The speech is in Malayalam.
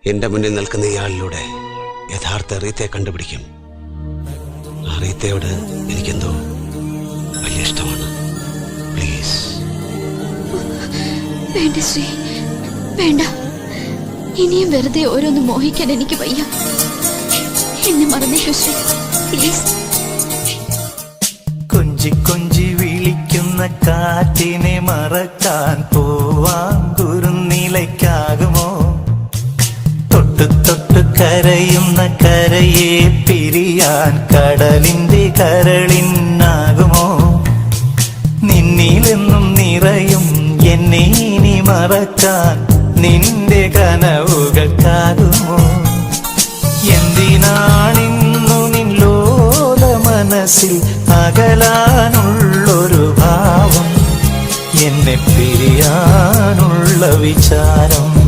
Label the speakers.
Speaker 1: എന്റെ മുന്നിൽ നിൽക്കുന്ന ഇയാളിലൂടെ യഥാർത്ഥ റീത്തയെ കണ്ടുപിടിക്കും. ആ റീത്തയോട് എനിക്കെന്തോ വലിയ ഇഷ്ടമാണ്. പ്ലീസ്.
Speaker 2: വേണ്ട ശ്രീ, വേണ്ട. ഇനിയും വെറുതെ ഓരോന്ന് മോഹിക്കാൻ എനിക്ക് വയ്യ. എന്നെ മറന്നേക്കൂ ശ്രീ, പ്ലീസ്.
Speaker 3: കൊഞ്ചി കൊഞ്ചി വിളിക്കുന്ന കാറ്റിനെ മറക്കാൻ പൂവാങ്കുരുന്നിലയ്ക്കാകുമോ? തൊട്ടു തൊട്ടു കരയുന്ന കരയെ പിരിയാൻ കടലിന്റെ കരളിനാകുമോ? നിന്നിലെന്നും നിറയും എന്നെ ഇനി മറക്കാൻ നിന്റെ കനവുകൾക്കാകുമോ? എന്തിനാണിന്നു നിന്നോല മനസ്സിൽ അകലാനുള്ളൊരു ഭാവം, എന്നെ പിരിയാനുള്ള വിചാരം?